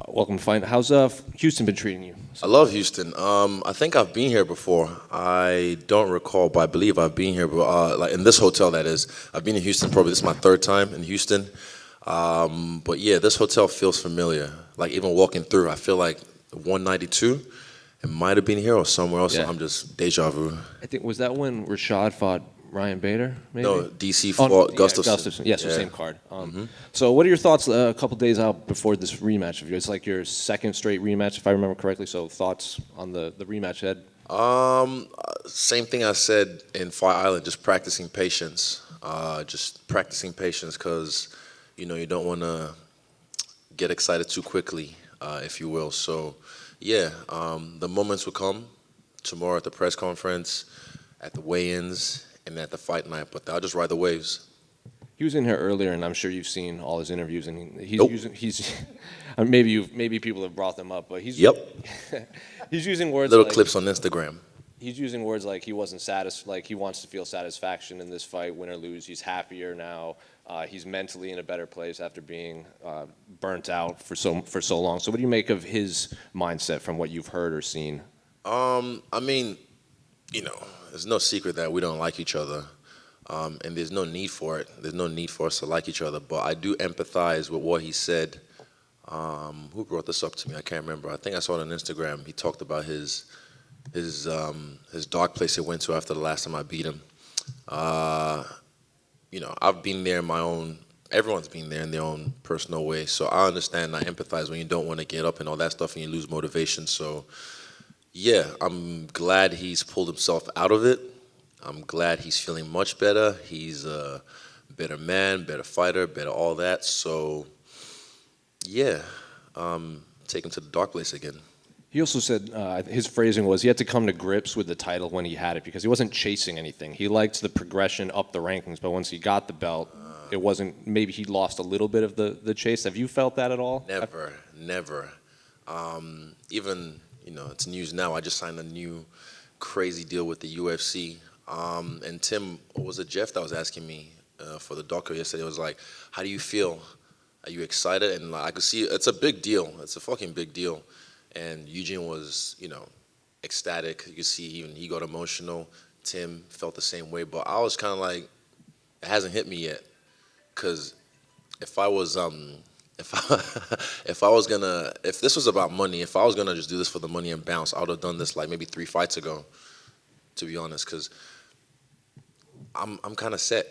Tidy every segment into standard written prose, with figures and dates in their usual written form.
Welcome to Fight. How's Houston been treating you? I love Houston. I think I've been here before. I don't recall, but I believe I've been here. Like in this hotel, that is. I've been in Houston. Probably this is my third time in Houston. But yeah, this hotel feels familiar. Like even walking through, I feel like 192. It might have been here or somewhere else. Yeah. So I'm just deja vu. I think was that when Rashad fought Ryan Bader? Maybe? No, DC fought Gustafsson. Gustafsson. Yeah, so Yeah. same card. So what are your thoughts a couple days out before this rematch of yours? It's like your second straight rematch, if I remember correctly. So thoughts on the rematch, Ed? Same thing I said in Fire Island. Just practicing patience. Just practicing patience because you don't want to get excited too quickly, if you will. So yeah, the moments will come tomorrow at the press conference, at the weigh-ins, and at the fight night, but I'll just ride the waves. He was in here earlier, and I'm sure you've seen all his interviews, and he's Nope. he's maybe people have brought them up, but he's he's using words Little like, clips on Instagram. He's using words like he wasn't like he wants to feel satisfaction in this fight, win or lose. He's happier now. He's mentally in a better place after being burnt out for so long. So what do you make of his mindset from what you've heard or seen? I mean, there's no secret that we don't like each other, and there's no need for it. There's no need for us to like each other. But I do empathize with what he said. Who brought this up to me? I can't remember. I think I saw it on Instagram. He talked about his dark place he went to after the last time I beat him. I've been there in my own. Everyone's been there in their own personal way. So I understand. I empathize when you don't want to get up and all that stuff, and you lose motivation. So. Yeah, I'm glad he's pulled himself out of it. I'm glad he's feeling much better. He's a better man, better fighter, better all that. So, yeah, take him to the dark place again. He also said his phrasing was he had to come to grips with the title when he had it because he wasn't chasing anything. He liked the progression up the rankings, but once he got the belt, it wasn't. Maybe he lost a little bit of the chase. Have you felt that at all? Never. Even. It's news now. I just signed a new crazy deal with the UFC. And Tim, or was it Jeff that was asking me for the doco yesterday? It was like, how do you feel? Are you excited? And I could see it's a big deal. It's a fucking big deal. And Eugene was, ecstatic. You could see even he got emotional. Tim felt the same way. But I was kind of like, it hasn't hit me yet. Because if I was... if this was about money, if I was gonna just do this for the money and bounce, I would have done this like maybe 3 fights ago, to be honest, because I'm kind of set.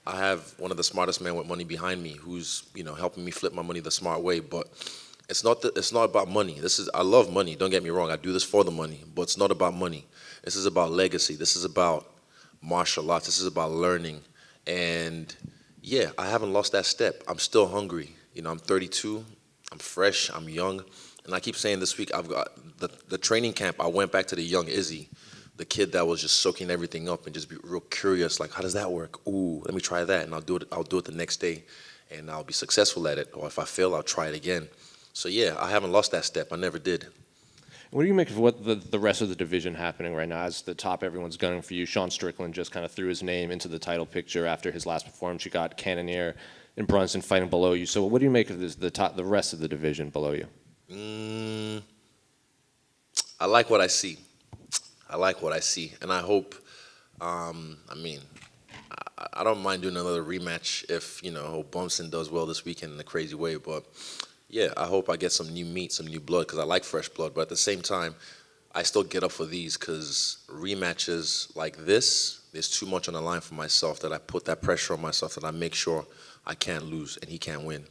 I have one of the smartest men with money behind me who's helping me flip my money the smart way. But it's not about money. I love money. Don't get me wrong. I do this for the money, but it's not about money. This is about legacy. This is about martial arts. This is about learning. And yeah, I haven't lost that step. I'm still hungry. I'm 32, I'm fresh, I'm young, and I keep saying this week I've got the training camp. I went back to the young Izzy, the kid that was just soaking everything up and just be real curious, like how does that work? Ooh, let me try that, and I'll do it the next day, and I'll be successful at it. Or if I fail, I'll try it again. So yeah, I haven't lost that step. I never did. What do you make of what the rest of the division happening right now? As the top, everyone's gunning for you. Sean Strickland just kind of threw his name into the title picture after his last performance. You got Cannonier and Brunson fighting below you. So what do you make of the rest of the division below you? I like what I see. And I hope. I don't mind doing another rematch if Brunson does well this weekend in a crazy way. But yeah, I hope I get some new meat, some new blood, because I like fresh blood. But at the same time, I still get up for these because rematches like this, there's too much on the line for myself that I put that pressure on myself that I make sure I can't lose and he can't win.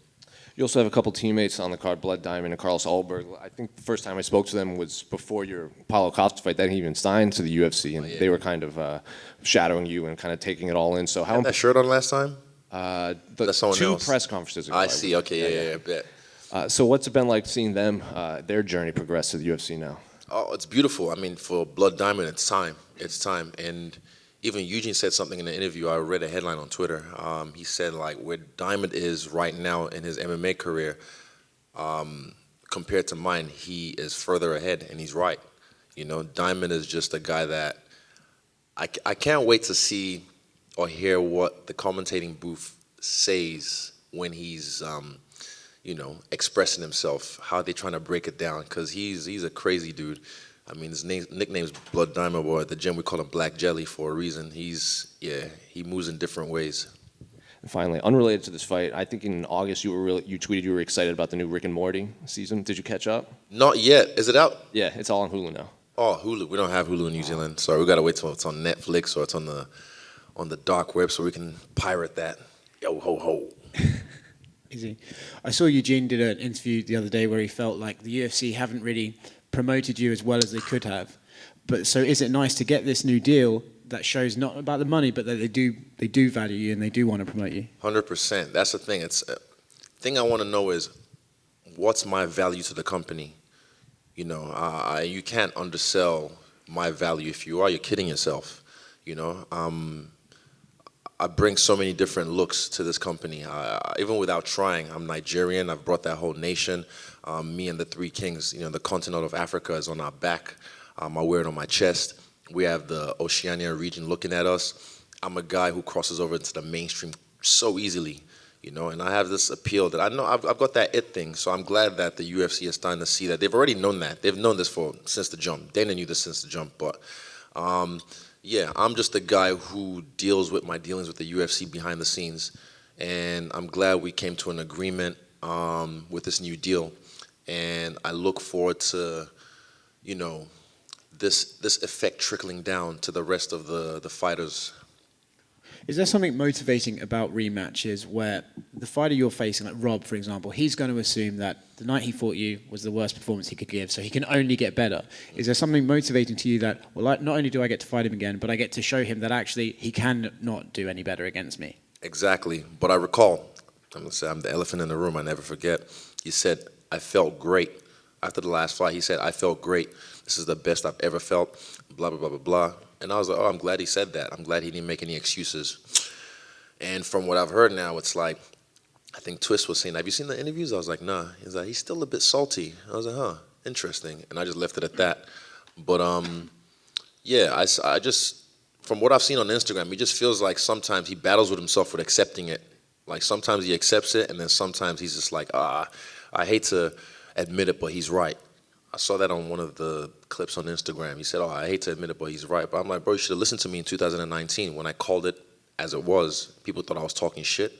You also have a couple teammates on the card, Blood Diamond and Carlos Ulberg. I think the first time I spoke to them was before your Paulo Costa fight. They didn't even sign to the UFC, and they were kind of shadowing you and kind of taking it all in. So how had that shirt on last time? The two press conferences ago. I see. Okay, yeah, bet. So what's it been like seeing them, their journey progress to the UFC now? Oh, it's beautiful. I mean, for Blood Diamond, it's time. And even Eugene said something in the interview. I read a headline on Twitter. He said, like, where Diamond is right now in his MMA career, compared to mine, he is further ahead, and he's right. Diamond is just a guy that I can't wait to see or hear what the commentating booth says when he's expressing himself. How are they trying to break it down? Because he's a crazy dude. I mean, his nickname's Blood Diamond, or at the gym we call him Black Jelly for a reason. He moves in different ways. And finally, unrelated to this fight, I think in August you tweeted you were excited about the new Rick and Morty season. Did you catch up? Not yet. Is it out? Yeah, it's all on Hulu now. Oh, Hulu. We don't have Hulu in New Zealand. Sorry, we gotta wait till it's on Netflix or it's on the dark web so we can pirate that. Yo ho ho. Easy. I saw Eugene did an interview the other day where he felt like the UFC haven't really promoted you as well as they could have. But so is it nice to get this new deal that shows not about the money, but that they do value you and they do want to promote you? 100%. That's the thing. Thing I want to know is what's my value to the company. You can't undersell my value. If you are, you're kidding yourself. I bring so many different looks to this company. Even without trying, I'm Nigerian. I've brought that whole nation. Me and the Three Kings, the continent of Africa is on our back. I wear it on my chest. We have the Oceania region looking at us. I'm a guy who crosses over into the mainstream so easily, and I have this appeal that I know I've got that it thing. So I'm glad that the UFC is starting to see that. They've already known that. They've known this since the jump. Dana knew this since the jump, but I'm just the guy who deals with my dealings with the UFC behind the scenes, and I'm glad we came to an agreement with this new deal, and I look forward to, this effect trickling down to the rest of the fighters. Is there something motivating about rematches where the fighter you're facing, like Rob, for example, he's going to assume that the night he fought you was the worst performance he could give, so he can only get better? Is there something motivating to you that, well, not only do I get to fight him again, but I get to show him that actually he can not do any better against me? Exactly. But I recall, I'm going to say I'm the elephant in the room, I never forget. He said, I felt great. After the last fight, he said, I felt great. This is the best I've ever felt, blah, blah, blah, blah, blah. And I was like, oh, I'm glad he said that. I'm glad he didn't make any excuses. And from what I've heard now, it's like, I think Twist was saying, have you seen the interviews? I was like, nah. He's like, he's still a bit salty. I was like, huh, interesting. And I just left it at that. But I just, from what I've seen on Instagram, he just feels like sometimes he battles with himself with accepting it. Like sometimes he accepts it, and then sometimes he's just like, I hate to admit it, but he's right. I saw that on one of the clips on Instagram. He said, I hate to admit it, but he's right. But I'm like, bro, you should have listened to me in 2019 when I called it as it was. People thought I was talking shit.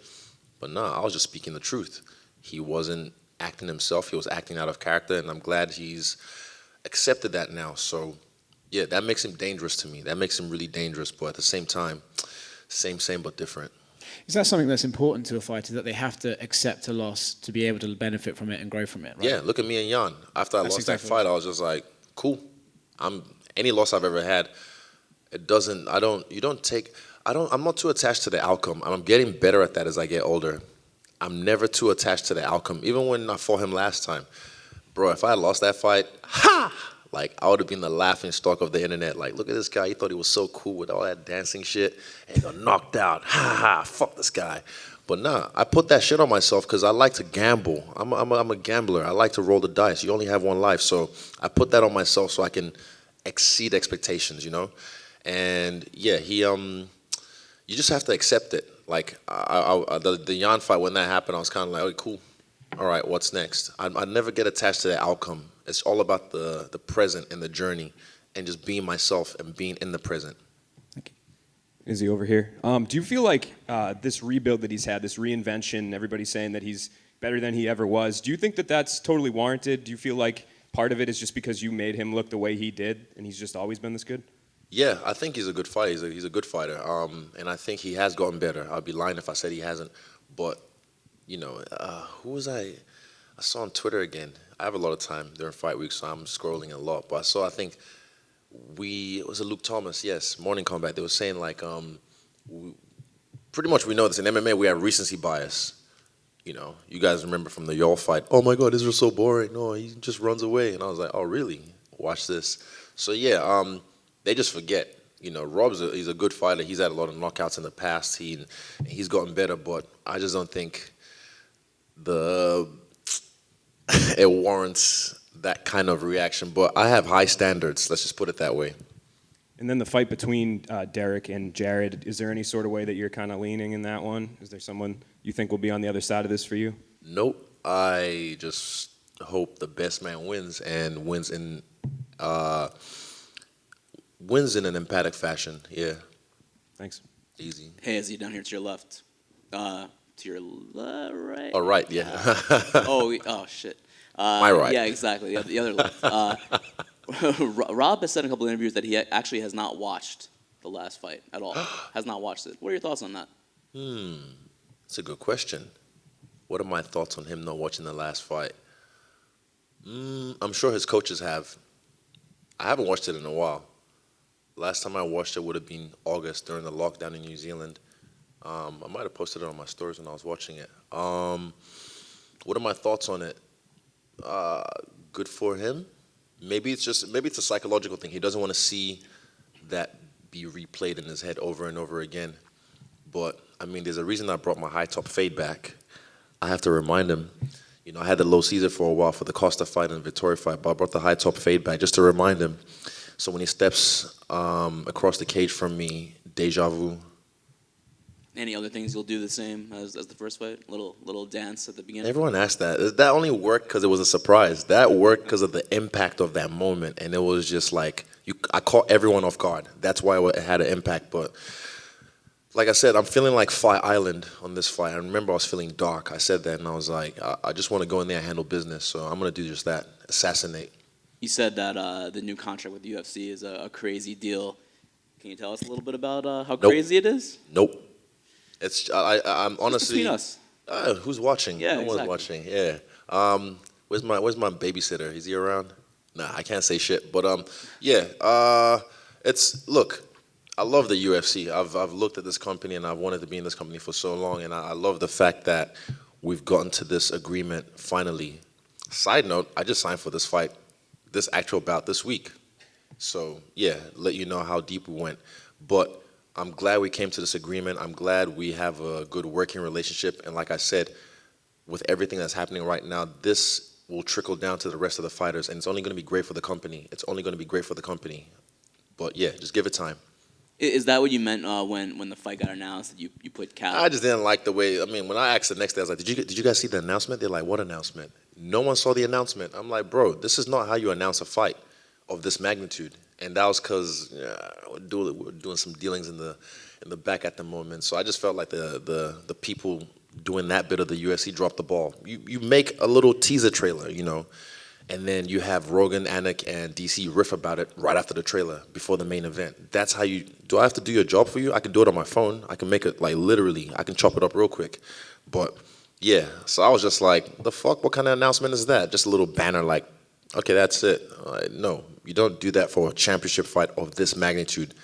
But nah, I was just speaking the truth. He wasn't acting himself. He was acting out of character, and I'm glad he's accepted that now. So, yeah, that makes him dangerous to me. That makes him really dangerous, but at the same time, same but different. Is that something that's important to a fighter, that they have to accept a loss to be able to benefit from it and grow from it, right? Yeah, look at me and Jan. After I lost that fight, I was just like, cool. Any loss I've ever had, I'm not too attached to the outcome. I'm getting better at that as I get older. I'm never too attached to the outcome. Even when I fought him last time, bro, if I had lost that fight, like I would have been the laughing stock of the internet. Like, look at this guy. He thought he was so cool with all that dancing shit, and he got knocked out. Fuck this guy. But nah, I put that shit on myself because I like to gamble. I'm a gambler. I like to roll the dice. You only have one life, so I put that on myself so I can exceed expectations, And yeah, you just have to accept it. Like the Jan fight, when that happened, I was kind of like, oh, cool. All right, what's next? I never get attached to the outcome. It's all about the present and the journey, and just being myself and being in the present. Izzy over here. Do you feel like this rebuild that he's had, this reinvention, everybody's saying that he's better than he ever was, do you think that that's totally warranted? Do you feel like part of it is just because you made him look the way he did, and he's just always been this good? Yeah, I think he's a good fighter. He's a good fighter, and I think he has gotten better. I'd be lying if I said he hasn't. But, who was I? I saw on Twitter again. I have a lot of time during fight week, so I'm scrolling a lot. But I think it was Luke Thomas, yes, Morning Combat. They were saying, like, pretty much we know this. In MMA, we have recency bias. You guys remember from the Yol fight, oh, my God, Israel's so boring. No, he just runs away. And I was like, oh, really? Watch this. So, yeah, they just forget. He's a good fighter. He's had a lot of knockouts in the past. He's gotten better, but I just don't think it warrants that kind of reaction. But I have high standards. Let's just put it that way. And then the fight between Derek and Jared, is there any sort of way that you're kind of leaning in that one? Is there someone you think will be on the other side of this for you? Nope. I just hope the best man wins and wins in an emphatic fashion. Yeah, Thanks. easy. Hey, Izzy, down here to your left. To your right. All right, yeah. Oh, shit. My right. Yeah, exactly. The other left. Rob has said in a couple of interviews that he actually has not watched the last fight at all. Has not watched it. What are your thoughts on that? That's a good question. What are my thoughts on him not watching the last fight? I'm sure his coaches have. I haven't watched it in a while. Last time I watched it would have been August during the lockdown in New Zealand. I might have posted it on my stories when I was watching it. What are my thoughts on it? Good for him. Maybe it's a psychological thing. He doesn't want to see that be replayed in his head over and over again. But I mean, there's a reason I brought my high top fade back. I have to remind him. You know, I had the low Caesar for a while for the Costa fight and the Vittori fight, but I brought the high top fade back just to remind him. So when he steps across the cage from me, deja vu. Any other things you'll do the same as the first fight? Little dance at the beginning? Everyone asked that. That only worked because it was a surprise. That worked because of the impact of that moment, and it was just like I caught everyone off guard. That's why it had an impact. But like I said, I'm feeling like Fight Island on this fight. I remember I was feeling dark. I said that, and I was like, I just want to go in there and handle business. So I'm gonna do just that. Assassinate. You said that the new contract with the UFC is a crazy deal. Can you tell us a little bit about how crazy it is? Nope. I'm honestly. Between us. Who's watching? Yeah, no one's exactly. watching. Yeah. Where's my babysitter? Is he around? Nah, I can't say shit. But yeah. Look. I love the UFC. I've looked at this company and I've wanted to be in this company for so long, and I love the fact that we've gotten to this agreement finally. Side note: I just signed for this fight, this actual bout this week. So yeah, let you know how deep we went. But I'm glad we came to this agreement. I'm glad we have a good working relationship. And like I said, with everything that's happening right now, this will trickle down to the rest of the fighters. And it's only going to be great for the company. It's only going to be great for the company. But yeah, just give it time. Is that what you meant when the fight got announced? That you put Cal? I just didn't like the way, I mean, when I asked the next day, I was like, did you guys see the announcement? They're like, what announcement? No one saw the announcement. I'm like, bro, this is not how you announce a fight of this magnitude. And that was because we're doing some dealings in the back at the moment. So I just felt like the people doing that bit of the UFC dropped the ball. You make a little teaser trailer, you know, and then you have Rogan, Anik, and DC riff about it right after the trailer, before the main event. That's how you... Do I have to do your job for you? I can do it on my phone. I can make it, like, literally. I can chop it up real quick. But, yeah. So I was just like, the fuck? What kind of announcement is that? Just a little banner like, okay, that's it. No, you don't do that for a championship fight of this magnitude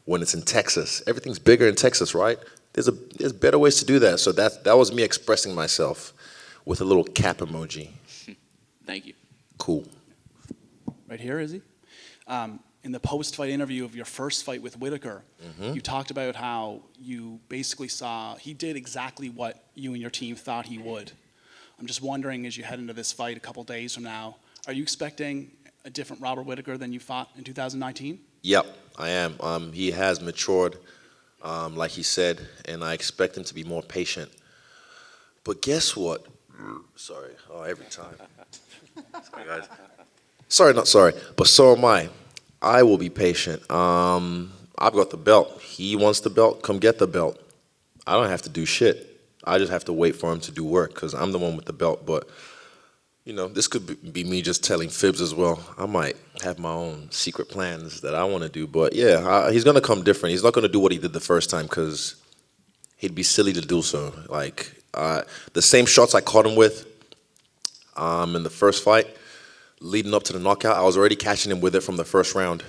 when it's in Texas. Everything's bigger in Texas, right? There's better ways to do that. So that was me expressing myself with a little cap emoji. Thank you. Cool. Right here, is he? In the post-fight interview of your first fight with Whitaker, you talked about how you basically saw he did exactly what you and your team thought he would. I'm just wondering, as you head into this fight a couple days from now, are you expecting a different Robert Whittaker than you fought in 2019? Yep, I am. He has matured, like he said, and I expect him to be more patient. But guess what? Sorry. Oh, every time. Sorry, guys. Sorry, not sorry, but so am I. I will be patient. I've got the belt. He wants the belt. Come get the belt. I don't have to do shit. I just have to wait for him to do work because I'm the one with the belt. But, you know, this could be me just telling fibs as well. I might have my own secret plans that I want to do. But, yeah, he's going to come different. He's not going to do what he did the first time because he'd be silly to do so. Like, the same shots I caught him with in the first fight, leading up to the knockout, I was already catching him with it from the first round.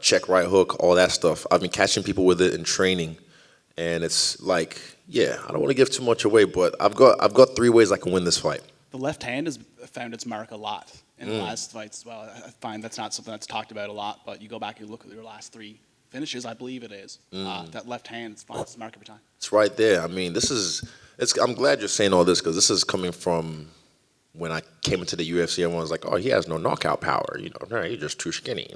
Check, right hook, all that stuff. I've been catching people with it in training. And it's like, yeah, I don't want to give too much away, but I've got 3 ways I can win this fight. The left hand has found its mark a lot in the last fights as well. I find that's not something that's talked about a lot, but you go back and look at your last 3 finishes, I believe it is. That left hand finds its mark every time. It's right there. I mean, I'm glad you're saying all this because this is coming from when I came into the UFC. Everyone was like, oh, he has no knockout power. You know, he's just too skinny.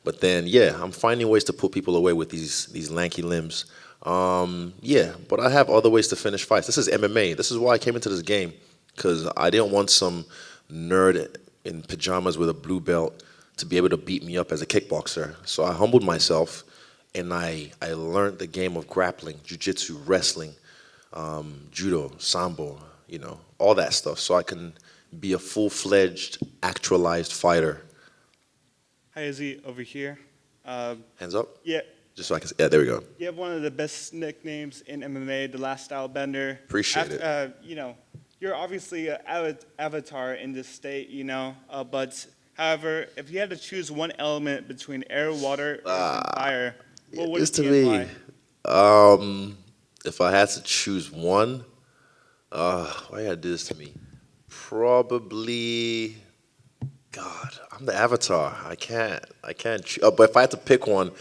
But then, yeah, I'm finding ways to put people away with these lanky limbs. Yeah, but I have other ways to finish fights. This is MMA. This is why I came into this game, because I didn't want some nerd in pajamas with a blue belt to be able to beat me up as a kickboxer. So I humbled myself, and I learned the game of grappling, jiu-jitsu, wrestling, judo, sambo, all that stuff, so I can be a full-fledged, actualized fighter. Hi, Izzy, over here. Hands up? Yeah, Just so I can, yeah, there we go. you have one of the best nicknames in MMA, the Last Style Bender. Appreciate it. You're obviously an avatar in this state, but however, if you had to choose one element between air, water, and fire, what would This it to be and me, why? if I had to choose one, why you gotta do this to me? Probably, God, I'm the avatar. I can't. But if I had to pick one,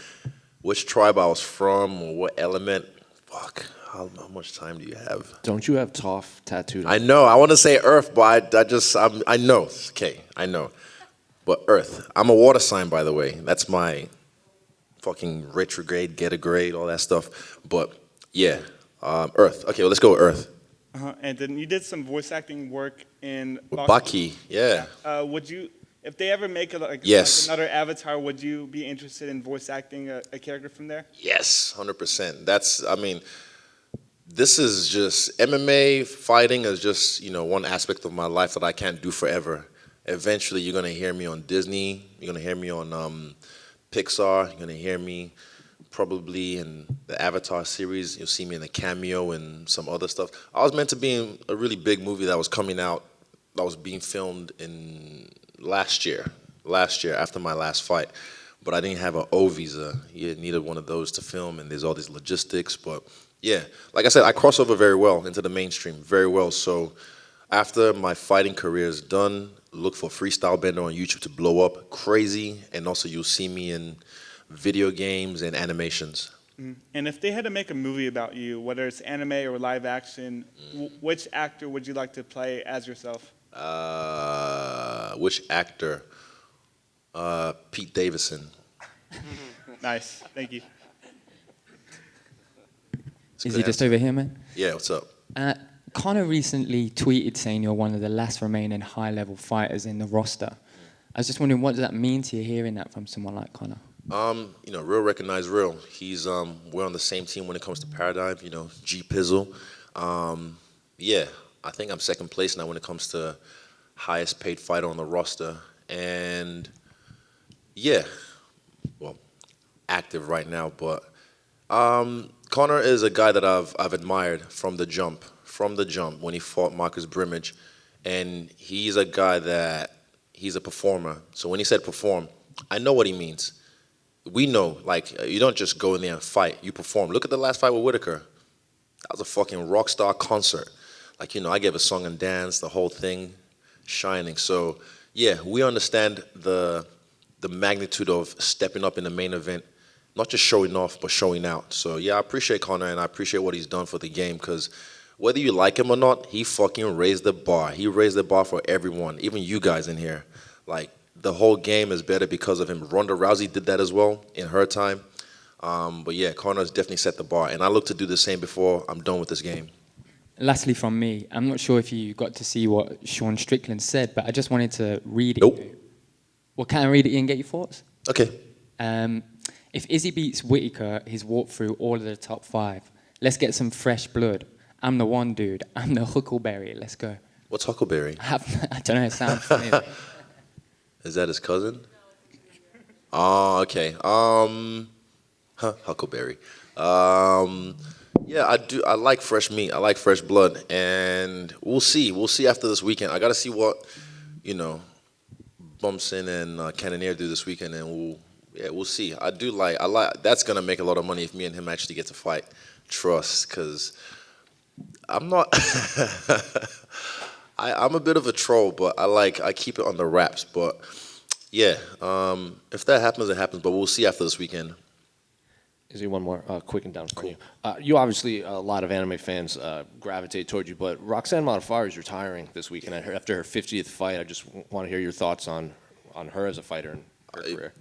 which tribe I was from or what element, fuck, how much time do you have? Don't you have Toph tattooed? I know. I want to say Earth, but I know. Okay, I know. But Earth. I'm a water sign, by the way. That's my fucking retrograde, get a grade, all that stuff. But yeah, Earth. Okay, well, let's go with Earth. And then you did some voice acting work in With Baki, yeah. Would you, if they ever make Yes. another Avatar, would you be interested in voice acting a character from there? Yes, 100%. This is just, MMA fighting is just, one aspect of my life that I can't do forever. Eventually, you're going to hear me on Disney. You're going to hear me on Pixar. You're going to hear me probably in the Avatar series. You'll see me in a cameo and some other stuff. I was meant to be in a really big movie that was coming out, that was being filmed in last year after my last fight. But I didn't have an O visa. You needed one of those to film, and there's all these logistics. But yeah, like I said, I cross over very well into the mainstream, very well. So after my fighting career is done, look for Freestyle Bender on YouTube to blow up crazy, and also you'll see me in video games and animations. And if they had to make a movie about you, whether it's anime or live action, which actor would you like to play as yourself? Which actor? Pete Davidson. Nice, thank you. Is he just over here, man? Yeah, what's up? Connor recently tweeted saying you're one of the last remaining high-level fighters in the roster. I was just wondering, what does that mean to you hearing that from someone like Connor? Real recognize real. He's we're on the same team when it comes to Paradigm. G Pizzle. Yeah, I think I'm second place now when it comes to highest paid fighter on the roster. And yeah, well, active right now. But Connor is a guy that I've admired from the jump. When he fought Marcus Brimage, and he's a guy that he's a performer. So when he said perform, I know what he means. We know, you don't just go in there and fight, you perform. Look at the last fight with Whitaker. That was a fucking rock star concert. I gave a song and dance, the whole thing, shining. So yeah, we understand the magnitude of stepping up in the main event, not just showing off, but showing out. So yeah, I appreciate Connor, and I appreciate what he's done for the game, because whether you like him or not, he fucking raised the bar. He raised the bar for everyone, even you guys in here. The whole game is better because of him. Ronda Rousey did that as well in her time. But yeah, Connor's definitely set the bar, and I look to do the same before I'm done with this game. Lastly from me, I'm not sure if you got to see what Sean Strickland said, but I just wanted to read it. Nope. Well, can I read it and get your thoughts? Okay. If Izzy beats Whittaker, he's walked through all of the top 5. Let's get some fresh blood. I'm the one, dude. I'm the Huckleberry. Let's go. What's Huckleberry? I don't know. It sounds funny. Is that his cousin? Oh, okay. Huckleberry. Yeah, I do. I like fresh meat. I like fresh blood, and we'll see. We'll see after this weekend. I got to see what Bumson and Cannonier do this weekend, and we'll see. I like. That's gonna make a lot of money if me and him actually get to fight. Trust, because I'm not. I'm a bit of a troll, but I keep it on the wraps. But yeah, if that happens, it happens. But we'll see after this weekend. Is there one more quick and down for you? You obviously, a lot of anime fans gravitate toward you, but Roxanne Modafferi is retiring this weekend after her 50th fight. I just want to hear your thoughts on her as a fighter and her career.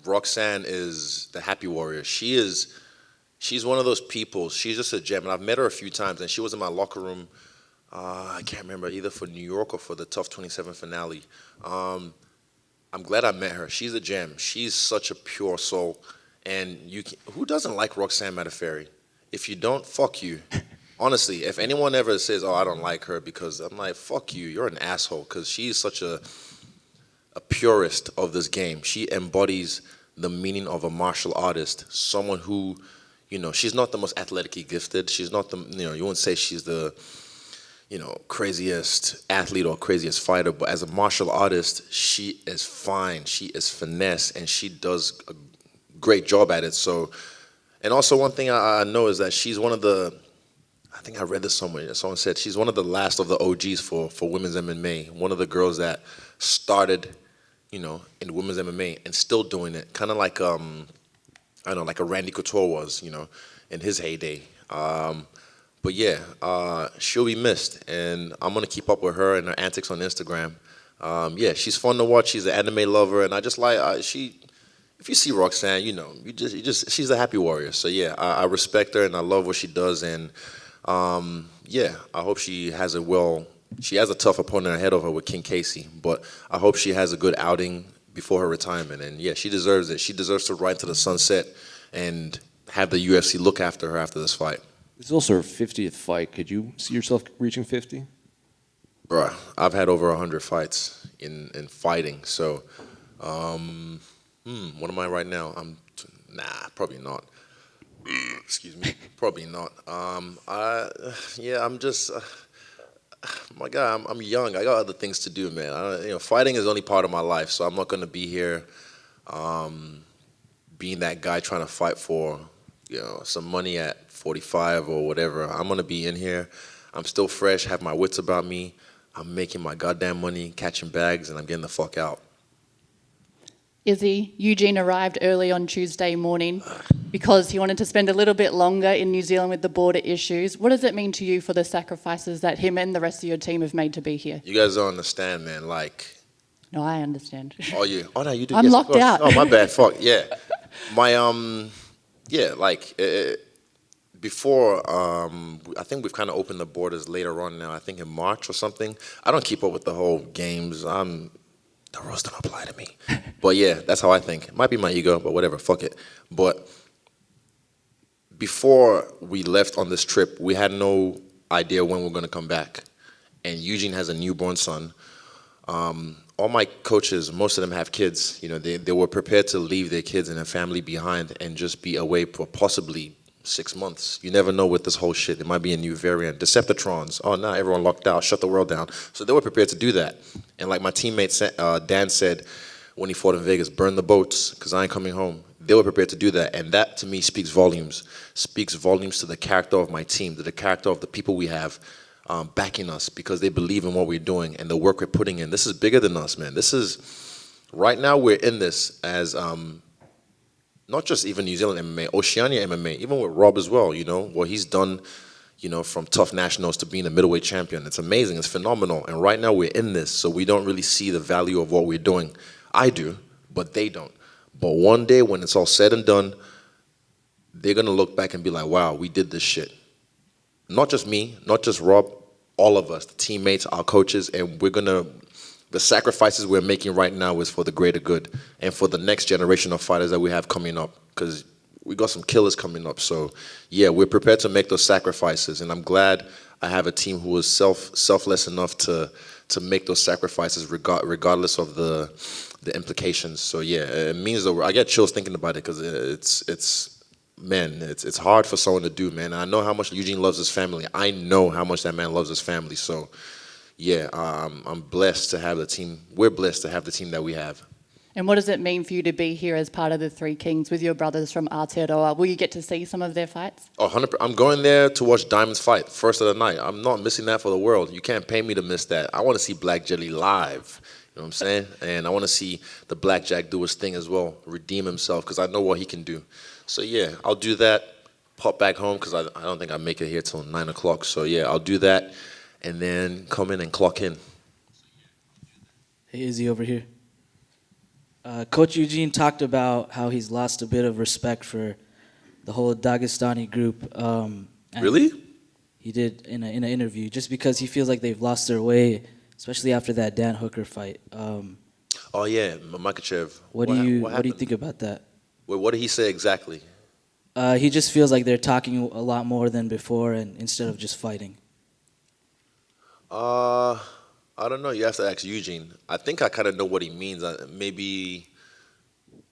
Roxanne is the happy warrior. She's one of those people. She's just a gem, and I've met her a few times, and she was in my locker room I can't remember, either for New York or for the Tough 27 finale. I'm glad I met her. She's a gem. She's such a pure soul. And who doesn't like Roxanne Modafferi? If you don't, fuck you. Honestly, if anyone ever says, "Oh, I don't like her," because I'm like, "Fuck you, you're an asshole," because she's such a purist of this game. She embodies the meaning of a martial artist, someone who, she's not the most athletically gifted. She's not you wouldn't say she's the, craziest athlete or craziest fighter, but as a martial artist, she is fine. She is finesse, and she does a great job at it. So, and also one thing I know is that she's one of the, I think I read this somewhere. Someone said she's one of the last of the OGs for women's MMA. One of the girls that started, in women's MMA and still doing it. Kind of like, I don't know, like a Randy Couture was, in his heyday. But yeah, she'll be missed, and I'm gonna keep up with her and her antics on Instagram. Yeah, she's fun to watch. She's an anime lover, and I just like if you see Roxanne, she's a happy warrior. So yeah, I respect her and I love what she does, and yeah, I hope she has she has a tough opponent ahead of her with King Casey, but I hope she has a good outing before her retirement. And yeah, she deserves it. She deserves to ride to the sunset and have the UFC look after her after this fight. This is also her 50th fight. Could you see yourself reaching 50? Bruh, I've had over 100 fights in fighting. So, what am I right now? Probably not. Excuse me. Probably not. I'm just, my God, I'm young. I got other things to do, man. Fighting is only part of my life, so I'm not gonna be here, being that guy trying to fight for, some money at 45 or whatever. I'm gonna be in here. I'm still fresh, have my wits about me. I'm making my goddamn money, catching bags, and I'm getting the fuck out. Izzy, Eugene arrived early on Tuesday morning because he wanted to spend a little bit longer in New Zealand with the border issues. What does it mean to you for the sacrifices that him and the rest of your team have made to be here? You guys don't understand, man. Like, No, I understand. oh, you? Oh, no, you do. I'm yes, of locked course. out. Oh, my bad. Fuck, yeah. My, yeah, like, before, I think we've kind of opened the borders later on now. I think in March or something. I don't keep up with the whole games. The rules don't apply to me. But yeah, that's how I think. It might be my ego, but whatever, fuck it. But before we left on this trip, we had no idea when we were going to come back. And Eugene has a newborn son. All my coaches, most of them have kids. They were prepared to leave their kids and their family behind and just be away for possibly 6 months. You never know with this whole shit. There might be a new variant. Deceptitrons. Oh, now everyone locked out. Shut the world down. So they were prepared to do that. And like my teammate Dan said when he fought in Vegas, burn the boats because I ain't coming home. They were prepared to do that. And that, to me, speaks volumes. Speaks volumes to the character of my team, to the character of the people we have backing us because they believe in what we're doing and the work we're putting in. This is bigger than us, man. Right now we're in this as not just even New Zealand MMA, Oceania MMA, even with Rob as well, what he's done, from tough nationals to being a middleweight champion. It's amazing, it's phenomenal. And right now we're in this, so we don't really see the value of what we're doing. I do, but they don't. But one day when it's all said and done, they're gonna look back and be like, wow, we did this shit. Not just me, not just Rob, all of us, the teammates, our coaches, and the sacrifices we're making right now is for the greater good and for the next generation of fighters that we have coming up because we got some killers coming up. So, yeah, we're prepared to make those sacrifices, and I'm glad I have a team who is selfless enough to make those sacrifices regardless of the implications. So, yeah, it means that I get chills thinking about it because it's hard for someone to do, man. And I know how much Eugene loves his family. I know how much that man loves his family. So, yeah, I'm blessed to have the team. We're blessed to have the team that we have. And what does it mean for you to be here as part of the Three Kings with your brothers from Aotearoa? Will you get to see some of their fights? Oh, 100%. I'm going there to watch Diamond's fight, first of the night. I'm not missing that for the world. You can't pay me to miss that. I want to see Black Jelly live. You know what I'm saying? And I want to see the Blackjack do his thing as well, redeem himself, because I know what he can do. So, yeah, I'll do that, pop back home, because I don't think I make it here till 9 o'clock. So, yeah, I'll do that, and then come in and clock in. Hey, Izzy over here. Coach Eugene talked about how he's lost a bit of respect for the whole Dagestani group. Really? he did in an interview, just because he feels like they've lost their way, especially after that Dan Hooker fight. Oh yeah, Makachev. What do What you happened? think about that? Wait, what did he say exactly? He just feels like they're talking a lot more than before, and instead of just fighting. I don't know. You have to ask Eugene. I think I kind of know what he means. Maybe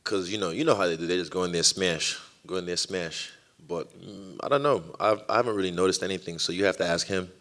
because you know how they do. They just go in there, smash. But I don't know. I haven't really noticed anything. So you have to ask him.